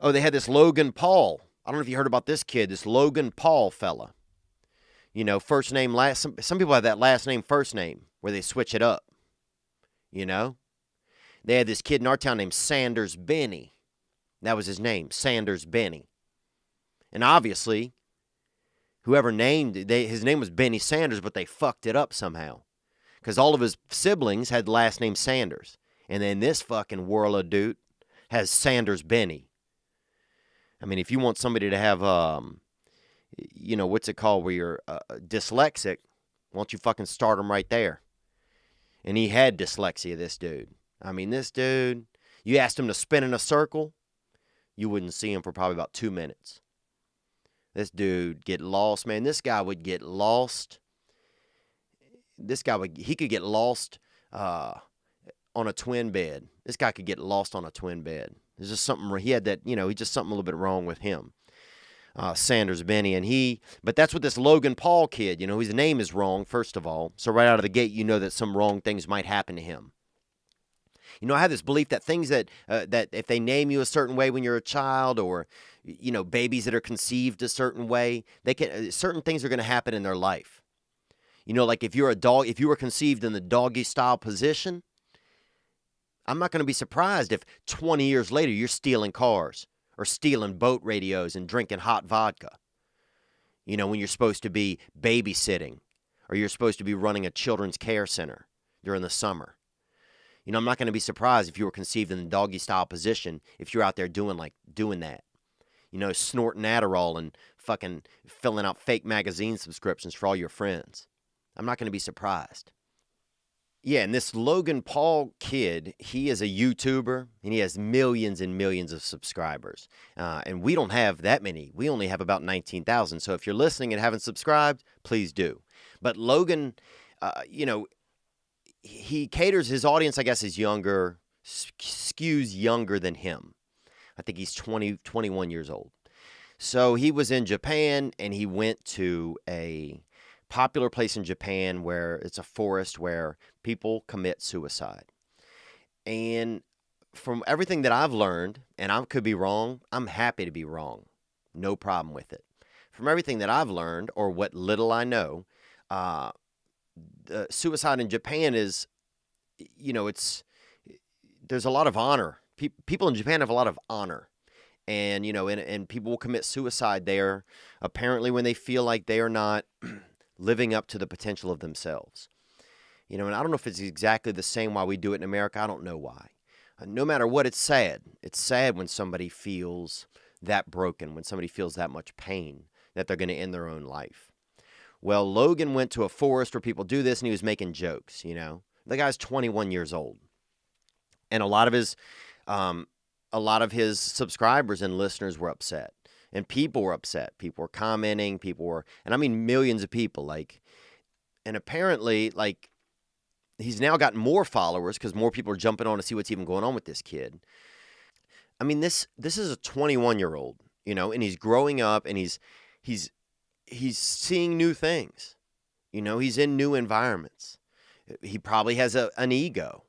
Oh, they had this Logan Paul. I don't know if you heard about this kid, this Logan Paul fella. You know, first name, last. Some people have that last name, first name, where they switch it up. You know? They had this kid in our town named Sanders Benny. That was his name, Sanders Benny. And obviously, whoever named it, his name was Benny Sanders, but they fucked it up somehow. Because all of his siblings had the last name Sanders. And then this fucking whirl of dude has Sanders Benny. I mean, if you want somebody to have, what's it called, where you're dyslexic, why don't you fucking start him right there? And he had dyslexia, this dude. I mean, this dude, you asked him to spin in a circle, you wouldn't see him for probably about 2 minutes. This dude get lost, man. This guy would get lost. He could get lost on a twin bed. This guy could get lost on a twin bed. There's just something, he had that, he just something a little bit wrong with him. Sanders Benny, but that's what this Logan Paul kid, his name is wrong, first of all. So right out of the gate, you know that some wrong things might happen to him. I have this belief that things that if they name you a certain way when you're a child, or, babies that are conceived a certain way, certain things are going to happen in their life. Like if you're a dog, if you were conceived in the doggy style position, I'm not going to be surprised if 20 years later you're stealing cars or stealing boat radios and drinking hot vodka. When you're supposed to be babysitting, or you're supposed to be running a children's care center during the summer. I'm not going to be surprised if you were conceived in the doggy style position if you're out there doing that. Snorting Adderall and fucking filling out fake magazine subscriptions for all your friends. I'm not going to be surprised. Yeah, and this Logan Paul kid, he is a YouTuber, and he has millions and millions of subscribers. And we don't have that many. We only have about 19,000. So if you're listening and haven't subscribed, please do. But Logan, he caters, his audience, I guess, is younger, skews younger than him. I think he's 21 years old. So he was in Japan, and he went to a popular place in Japan where it's a forest where people commit suicide. And from everything that I've learned, and I could be wrong, I'm happy to be wrong. No problem with it. From everything that I've learned, or what little I know, the suicide in Japan is, there's a lot of honor. People in Japan have a lot of honor. And, and people will commit suicide there, apparently when they feel like they are not living up to the potential of themselves. And I don't know if it's exactly the same why we do it in America. I don't know why. No matter what, it's sad. It's sad when somebody feels that broken, when somebody feels that much pain, that they're going to end their own life. Well, Logan went to a forest where people do this, and he was making jokes, The guy's 21 years old. And a lot of his subscribers and listeners were upset. And people were upset. People were commenting. And I mean millions of people, and apparently, he's now gotten more followers because more people are jumping on to see what's even going on with this kid. I mean, this is a 21-year-old, and he's growing up, and he's seeing new things. He's in new environments. He probably has an ego.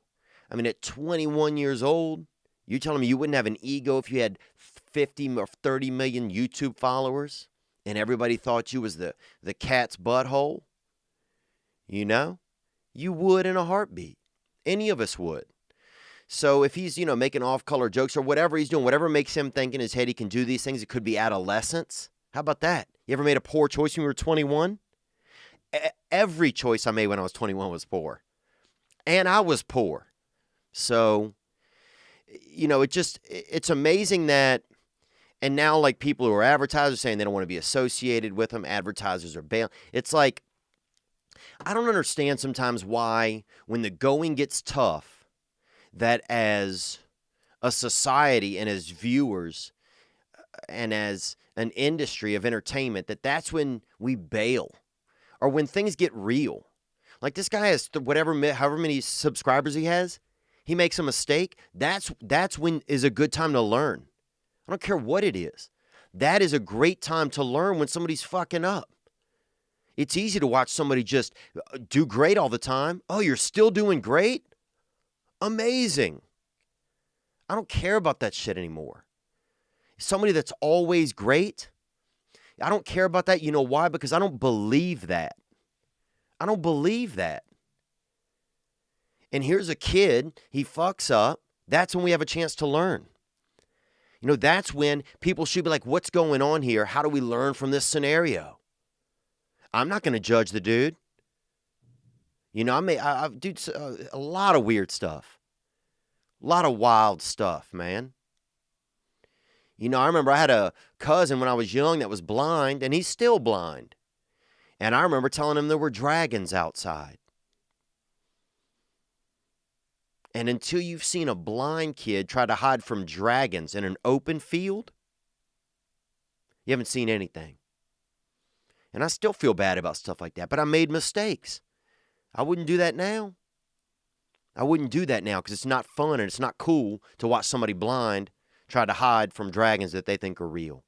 I mean, at 21 years old, you're telling me you wouldn't have an ego if you had 50 or 30 million YouTube followers and everybody thought you was the cat's butthole? You would in a heartbeat. Any of us would. So if he's, making off-color jokes or whatever he's doing, whatever makes him think in his head he can do these things, it could be adolescence. How about that? You ever made a poor choice when you were 21? Every choice I made when I was 21 was poor. And I was poor. So, it's amazing that, and now people who are advertisers saying they don't want to be associated with them, advertisers are bailing. It's I don't understand sometimes why, when the going gets tough, that as a society and as viewers and as an industry of entertainment, that's when we bail, or when things get real. Like this guy has however many subscribers he has, he makes a mistake. That's when is a good time to learn. I don't care what it is. That is a great time to learn when somebody's fucking up. It's easy to watch somebody just do great all the time. Oh, you're still doing great? Amazing. I don't care about that shit anymore. Somebody that's always great. I don't care about that. You know why? Because I don't believe that. I don't believe that. And here's a kid, he fucks up. That's when we have a chance to learn. That's when people should be like, what's going on here? How do we learn from this scenario? I'm not going to judge the dude. I do a lot of weird stuff. A lot of wild stuff, man. I remember I had a cousin when I was young that was blind, and he's still blind. And I remember telling him there were dragons outside. And until you've seen a blind kid try to hide from dragons in an open field, you haven't seen anything. And I still feel bad about stuff like that, but I made mistakes. I wouldn't do that now. I wouldn't do that now because it's not fun and it's not cool to watch somebody blind try to hide from dragons that they think are real.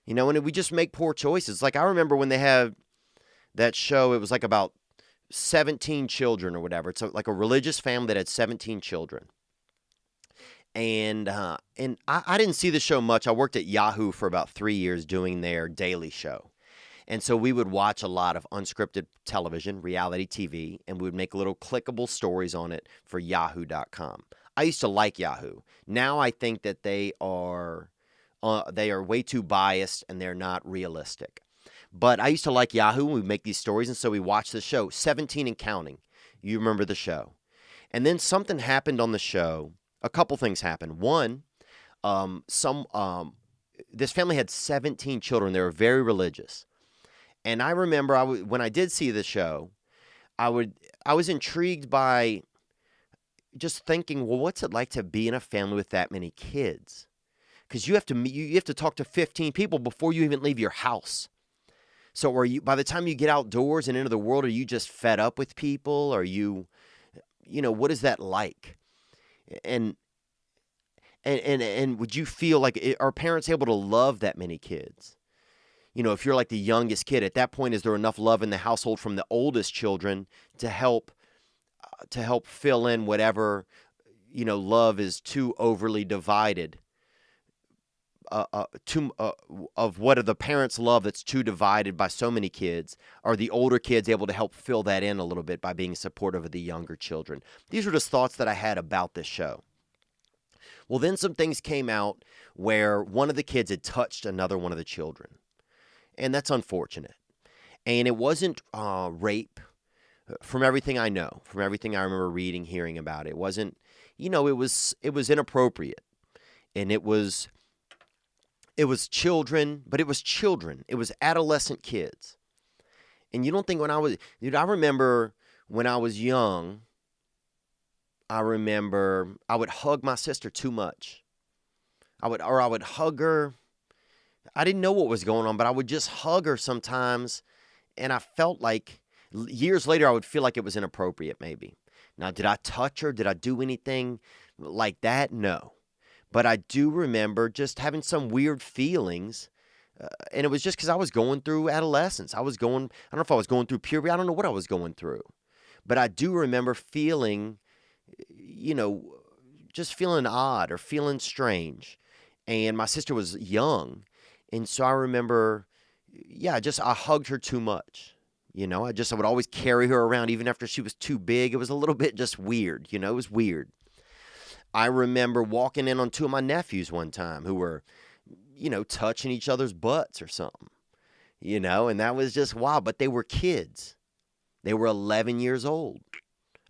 And we just make poor choices. Like I remember when they had that show, it was like about 17 children or whatever. It's like a religious family that had 17 children. And I didn't see the show much. I worked at Yahoo for about 3 years doing their daily show. And so we would watch a lot of unscripted television, reality TV, and we would make little clickable stories on it for yahoo.com. I used to like Yahoo. Now I think that they are way too biased and they're not realistic. But I used to like Yahoo, and we'd make these stories, and so we watched the show, 17 and counting. You remember the show. And then something happened on the show. A couple things happened. One, this family had 17 children. They were very religious. And I remember when I did see the show, I was intrigued by just thinking, well, what's it like to be in a family with that many kids? Because you have to talk to 15 people before you even leave your house. So by the time you get outdoors and into the world, are you just fed up with people? Are you, what is that like? And would you feel like, are parents able to love that many kids? If you're like the youngest kid, at that point, is there enough love in the household from the oldest children to help fill in whatever, love is too overly divided? Of what are the parents' love that's too divided by so many kids? Are the older kids able to help fill that in a little bit by being supportive of the younger children? These were just thoughts that I had about this show. Well, then some things came out where one of the kids had touched another one of the children. And that's unfortunate. And it wasn't rape, from everything I know, from everything I remember reading, hearing about it. It wasn't, it was inappropriate. And it was children, but it was children. It was adolescent kids. And you don't think I remember when I was young, I would hug my sister too much. I would hug her. I didn't know what was going on, but I would just hug her sometimes. And I felt like years later, I would feel like it was inappropriate maybe. Now, did I touch her? Did I do anything like that? No. But I do remember just having some weird feelings. And it was just because I was going through adolescence. I don't know if I was going through puberty. I don't know what I was going through. But I do remember feeling, just feeling odd or feeling strange. And my sister was young. And so I remember, I hugged her too much. I would always carry her around even after she was too big. It was a little bit just weird. It was weird. I remember walking in on two of my nephews one time who were, touching each other's butts or something, and that was just wild. But they were kids. They were 11 years old.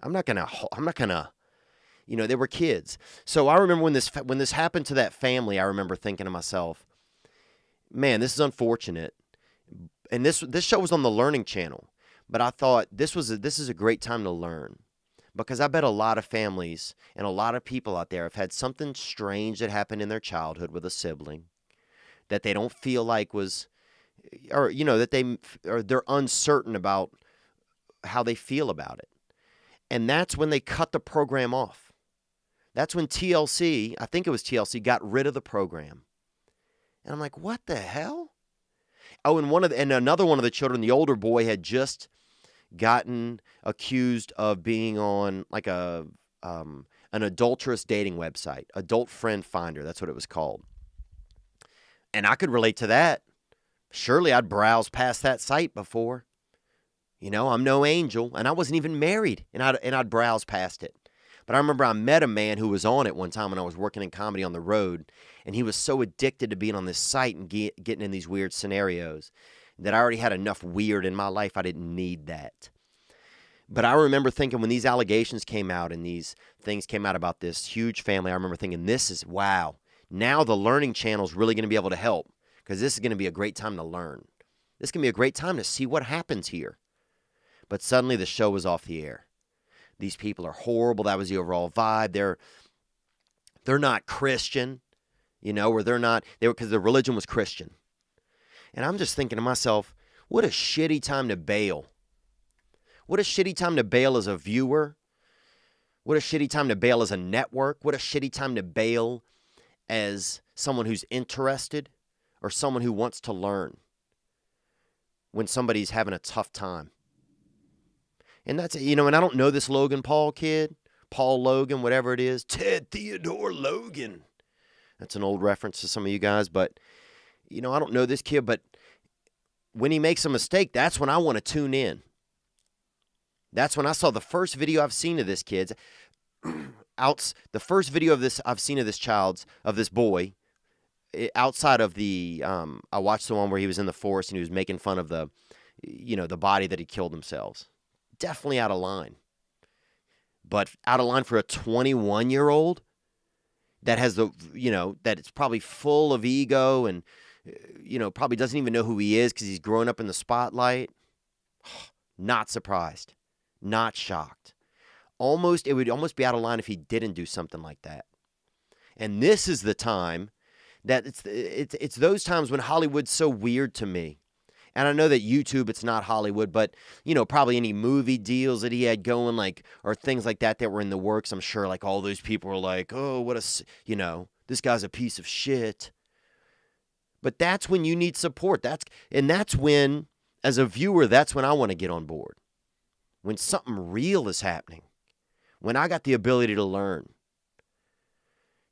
I'm not gonna, they were kids. So I remember when this happened to that family, I remember thinking to myself, man, this is unfortunate. And this show was on the Learning Channel, but I thought this is a great time to learn. Because I bet a lot of families and a lot of people out there have had something strange that happened in their childhood with a sibling that they don't feel like was, or, that they're uncertain about how they feel about it. And that's when they cut the program off. That's when TLC, I think it was TLC, got rid of the program. And I'm like, what the hell? Oh, and another one of the children, the older boy, had just gotten accused of being on like a an adulterous dating website, Adult Friend Finder. That's what it was called. And I could relate to that. Surely I'd browsed past that site before. You know, I'm no angel, and I wasn't even married, and I'd browse past it. But I remember I met a man who was on it one time when I was working in comedy on the road, and he was so addicted to being on this site and getting in these weird scenarios that I already had enough weird in my life. I didn't need that. But I remember thinking when these allegations came out and these things came out about this huge family, I remember thinking, this is, wow, now the Learning Channel is really going to be able to help, because this is going to be a great time to learn. This can be a great time to see what happens here. But suddenly the show was off the air. These people are horrible. That was the overall vibe. They're not Christian, you know, or because their religion was Christian. And I'm just thinking to myself, what a shitty time to bail. What a shitty time to bail as a viewer. What a shitty time to bail as a network. What a shitty time to bail as someone who's interested or someone who wants to learn when somebody's having a tough time. And that's, you know, and I don't know this Logan Paul kid, Paul Logan, whatever it is, Ted Theodore Logan. That's an old reference to some of you guys, but, you know, I don't know this kid, but when he makes a mistake, that's when I want to tune in. That's when I saw the first video I've seen of this kid. The first video of this I've seen of this boy, outside of the, I watched the one where he was in the forest and he was making fun of the body that he killed themselves. Definitely out of line. But out of line for a 21-year-old that has that it's probably full of ego and, probably doesn't even know who he is because he's growing up in the spotlight. Not surprised. Not shocked. It would almost be out of line if he didn't do something like that. And this is the time that it's those times when Hollywood's so weird to me. And I know that YouTube, it's not Hollywood, but, probably any movie deals that he had going, or things like that were in the works. I'm sure, all those people were like, oh, this guy's a piece of shit. But that's when you need support. That's when, as a viewer, that's when I want to get on board. When something real is happening. When I got the ability to learn.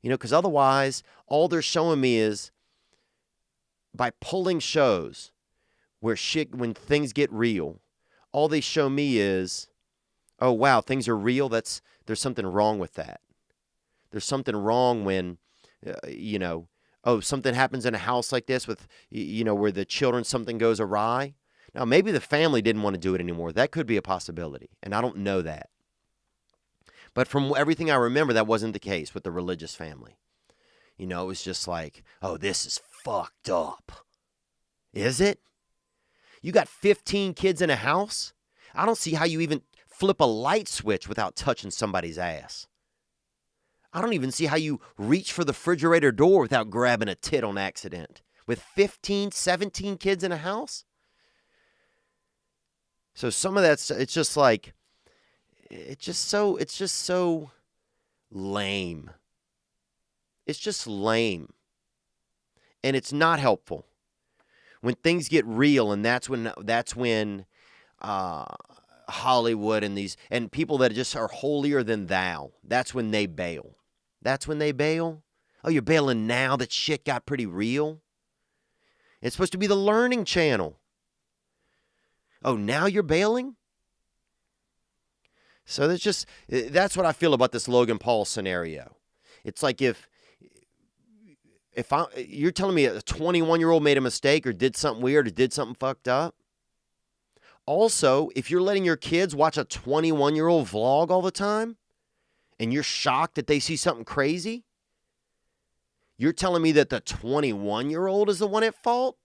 Because otherwise, all they're showing me is, by pulling shows when things get real, all they show me is, oh, wow, things are real. There's something wrong with that. There's something wrong when, something happens in a house like this with, where the children, something goes awry. Now, maybe the family didn't want to do it anymore. That could be a possibility, and I don't know that. But from everything I remember, that wasn't the case with the religious family. It was just like, oh, this is fucked up. Is it? You got 15 kids in a house? I don't see how you even flip a light switch without touching somebody's ass. I don't even see how you reach for the refrigerator door without grabbing a tit on accident. With 15, 17 kids in a house? So some of that's, it's just so lame. It's just lame. And it's not helpful. When things get real, and that's when Hollywood and people that just are holier than thou, that's when they bail. That's when they bail? Oh, you're bailing now that shit got pretty real? It's supposed to be the Learning Channel. Oh, now you're bailing? So that's what I feel about this Logan Paul scenario. It's like if you're telling me a 21-year-old made a mistake or did something weird or did something fucked up. Also, if you're letting your kids watch a 21-year-old vlog all the time and you're shocked that they see something crazy, you're telling me that the 21-year-old is the one at fault?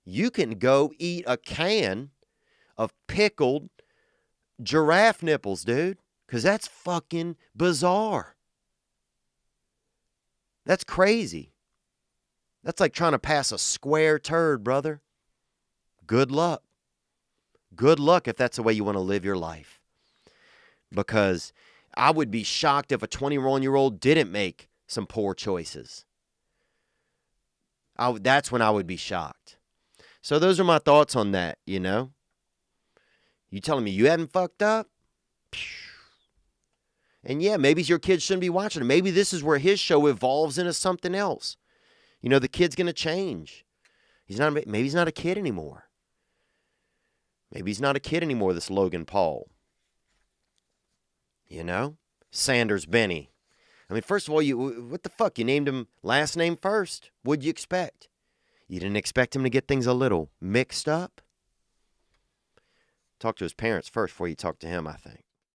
You can go eat a can of pickled giraffe nipples, dude, because that's fucking bizarre. That's crazy. That's like trying to pass a square turd, brother. Good luck. Good luck if that's the way you want to live your life. Because I would be shocked if a 21-year-old didn't make some poor choices. That's when I would be shocked. So those are my thoughts on that, You telling me you hadn't fucked up? And yeah, maybe your kid shouldn't be watching it. Maybe this is where his show evolves into something else. The kid's going to change. Maybe he's not a kid anymore. Maybe he's not a kid anymore, this Logan Paul. Sanders Benny. I mean, first of all, what the fuck? You named him last name first. What'd you expect? You didn't expect him to get things a little mixed up? Talk to his parents first before you talk to him, I think.